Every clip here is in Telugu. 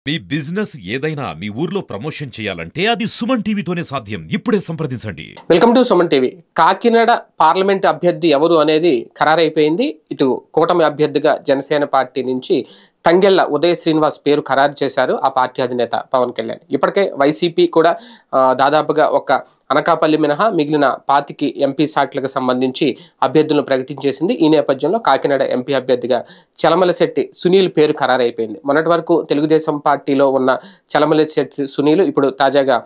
మీ బిజినెస్ ఏదైనా మీ ఊర్లో ప్రమోషన్ చేయాలంటే అది సుమన్ టీవీతోనే సాధ్యం. ఇప్పుడే సంప్రదించండి. Welcome to Suman TV. Kakinada parliament అభ్యర్థి ఎవరు అనేది ఖరారైపోయింది. ఇటు కూటమి అభ్యర్థిగా జనసేన పార్టీ నుంచి తంగెళ్ల ఉదయ్ శ్రీనివాస్ పేరు ఖరారు చేశారు ఆ పార్టీ అధినేత పవన్ కళ్యాణ్. ఇప్పటికే వైసీపీ కూడా దాదాపుగా ఒక అనకాపల్లి మినహా మిగిలిన 25 ఎంపీ సీట్లకు సంబంధించి అభ్యర్థులను ప్రకటించేసింది. ఈ నేపథ్యంలో కాకినాడ ఎంపీ అభ్యర్థిగా చలమలశెట్టి సునీల్ పేరు ఖరారైపోయింది. మొన్నటి వరకు తెలుగుదేశం పార్టీలో ఉన్న చలమలశెట్టి సునీల్ ఇప్పుడు తాజాగా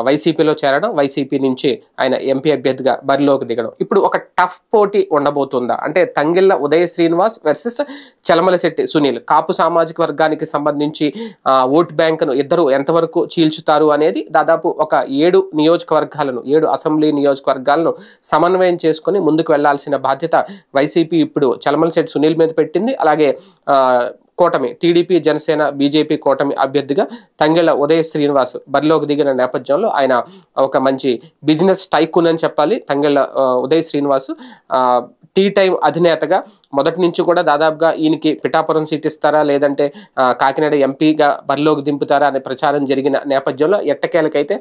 వైసీపీలో చేరడం, వైసీపీ నుంచి ఆయన ఎంపీ అభ్యర్థిగా బరిలోకి దిగడం. ఇప్పుడు ఒక టఫ్ పోటీ ఉండబోతుందా అంటే తంగెళ్ల ఉదయ్ శ్రీనివాస్ వర్సెస్ చలమలశెట్టి సునీల్. కాపు సామాజిక వర్గానికి సంబంధించి ఓట్ బ్యాంకును ఇద్దరు ఎంతవరకు చీల్చుతారు అనేది దాదాపు ఒక 7 నియోజకవర్గాలను 7 అసెంబ్లీ నియోజకవర్గాలను సమన్వయం చేసుకుని ముందుకు వెళ్లాల్సిన బాధ్యత వైసీపీ ఇప్పుడు చలమలశెట్టి సునీల్ మీద పెట్టింది. అలాగే కూటమి టీడీపీ జనసేన బీజేపీ కూటమి అభ్యర్థిగా తంగెళ్ల ఉదయ్ శ్రీనివాస్ బరిలోకి దిగిన నేపథ్యంలో ఆయన ఒక మంచి బిజినెస్ టైకూన్ అని చెప్పాలి. తంగెళ్ల ఉదయ్ శ్రీనివాస్ టీ టైం అధినేతగా మొదటి నుంచి కూడా దాదాపుగా ఈయనకి పిఠాపురం సీట్ ఇస్తారా లేదంటే కాకినాడ ఎంపీగా బరిలోకి దింపుతారా అనే ప్రచారం జరిగిన నేపథ్యంలో ఎట్టకేలకైతే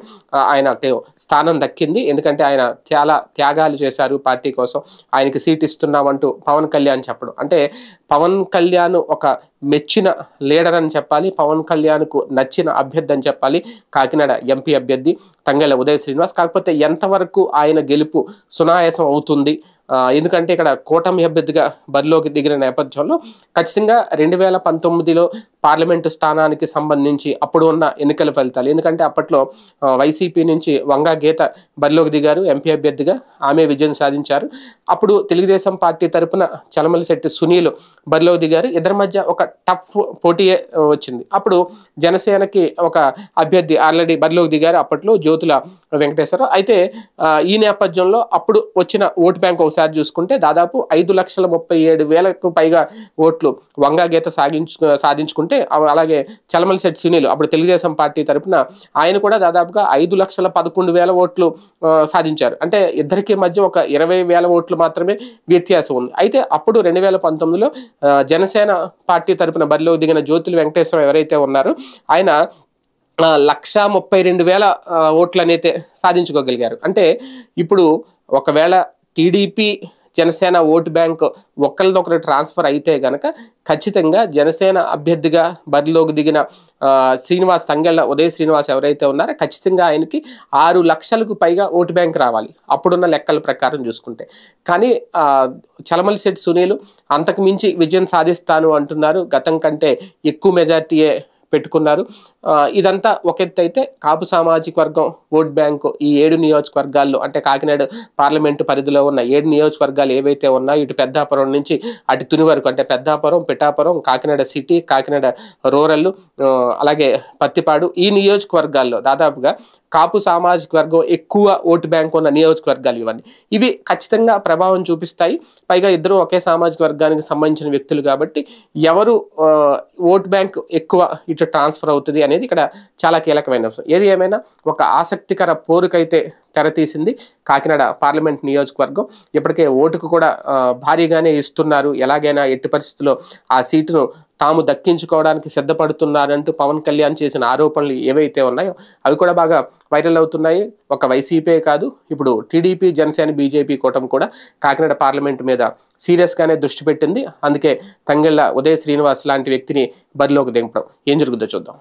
ఆయనకు స్థానం దక్కింది. ఎందుకంటే ఆయన చాలా త్యాగాలు చేశారు పార్టీ కోసం. ఆయనకి సీట్ ఇస్తున్నామంటూ పవన్ కళ్యాణ్ చెప్పడం అంటే పవన్ కళ్యాణ్ ఒక మెచ్చిన లీడర్ అని చెప్పాలి. పవన్ కళ్యాణ్కు నచ్చిన అభ్యర్థి అని చెప్పాలి కాకినాడ ఎంపీ అభ్యర్థి తంగెళ్ల ఉదయ్ శ్రీనివాస్. కాకపోతే ఎంతవరకు ఆయన గెలుపు సునాయాసం అవుతుంది, ఎందుకంటే ఇక్కడ కూటమి అభ్యర్థిగా బరిలోకి దిగిన నేపథ్యంలో ఖచ్చితంగా 2019లో పార్లమెంటు స్థానానికి సంబంధించి అప్పుడు ఉన్న ఎన్నికల ఫలితాలు, ఎందుకంటే అప్పట్లో వైసీపీ నుంచి వంగా గీత బరిలోకి దిగారు ఎంపీ అభ్యర్థిగా, ఆమె విజయం సాధించారు. అప్పుడు తెలుగుదేశం పార్టీ తరపున చలమలశెట్టి సునీల్ బరిలోకి దిగారు. ఇద్దరి మధ్య ఒక టఫ్ పోటీయే వచ్చింది. అప్పుడు జనసేనకి ఒక అభ్యర్థి ఆల్రెడీ బరిలోకి దిగారు, అప్పట్లో జ్యోతుల వెంకటేశ్వరరావు. అయితే ఈ నేపథ్యంలో అప్పుడు వచ్చిన ఓటు బ్యాంక్ ఒకసారి చూసుకుంటే దాదాపు 5,37,000కు పైగా ఓట్లు వంగా గీత సాధించుకుంటే, అలాగే చలమలశెట్టి సునీల్ అప్పుడు తెలుగుదేశం పార్టీ తరపున ఆయన కూడా దాదాపుగా 5,11,000 ఓట్లు సాధించారు. అంటే ఇద్దరికి మధ్య ఒక 20,000 ఓట్లు మాత్రమే వ్యత్యాసం ఉంది. అయితే అప్పుడు 2019లో జనసేన పార్టీ తరపున బరిలో దిగిన జ్యోతుల వెంకటేశ్వరరావు ఎవరైతే ఉన్నారో ఆయన 1,32,000 ఓట్లు అనేది సాధించుకోగలిగారు. అంటే ఇప్పుడు ఒకవేళ టీడీపీ జనసేన ఓటు బ్యాంక్ ఒకరిదొకరు ట్రాన్స్ఫర్ అయితే గనక ఖచ్చితంగా జనసేన అభ్యర్థిగా బరిలోకి దిగిన తంగెళ్ల ఉదయ్ శ్రీనివాస్ ఎవరైతే ఉన్నారో ఖచ్చితంగా ఆయనకి 6 లక్షలకు పైగా ఓటు బ్యాంక్ రావాలి అప్పుడున్న లెక్కల ప్రకారం చూసుకుంటే. కానీ చలమలశెట్టి సునీల్ అంతకు మించి విజయం సాధిస్తాను అంటున్నారు. గతం కంటే ఎక్కువ మెజార్టీయే పెట్టుకున్నారు. ఇదంతా ఒక ఎత్తు అయితే కాపు సామాజిక వర్గం ఓట్ బ్యాంకు ఈ 7 నియోజకవర్గాల్లో అంటే కాకినాడ పార్లమెంటు పరిధిలో ఉన్న 7 నియోజకవర్గాలు ఏవైతే ఉన్నాయో ఇటు పెద్దాపురం నుంచి అటు తుని వరకు అంటే పెద్దాపురం, పిఠాపురం, కాకినాడ సిటీ, కాకినాడ రూరల్, అలాగే పత్తిపాడు ఈ నియోజకవర్గాల్లో దాదాపుగా కాపు సామాజిక వర్గం ఎక్కువ ఓటు బ్యాంక్ ఉన్న నియోజకవర్గాలు ఇవి ఖచ్చితంగా ప్రభావం చూపిస్తాయి. పైగా ఇద్దరు ఒకే సామాజిక వర్గానికి సంబంధించిన వ్యక్తులు కాబట్టి ఎవరు ఓటు బ్యాంక్ ఎక్కువ ఇటు ట్రాన్స్ఫర్ అవుతుంది అనేది ఇక్కడ చాలా కీలకమైన అంశం. ఏది ఏమైనా ఒక ఆసక్తికర పోరుకైతే తెరతీసింది కాకినాడ పార్లమెంట్ నియోజకవర్గం. ఇప్పటికే ఓటుకు కూడా భారీగానే ఇస్తున్నారు. ఎలాగైనా ఎట్టి పరిస్థితుల్లో ఆ సీటును తాము దక్కించుకోవడానికి సిద్ధపడుతున్నారంటూ పవన్ కళ్యాణ్ చేసిన ఆరోపణలు ఏవైతే ఉన్నాయో అవి కూడా బాగా వైరల్ అవుతున్నాయి. ఒక వైసీపీ కాదు, ఇప్పుడు టీడీపీ జనసేన బీజేపీ కూటమి కూడా కాకినాడ పార్లమెంట్ మీద సీరియస్గానే దృష్టి పెట్టింది. అందుకే తంగెళ్ల ఉదయ్ శ్రీనివాస్ లాంటి వ్యక్తిని బరిలోకి దింపడం ఏం జరుగుతుందో చూద్దాం.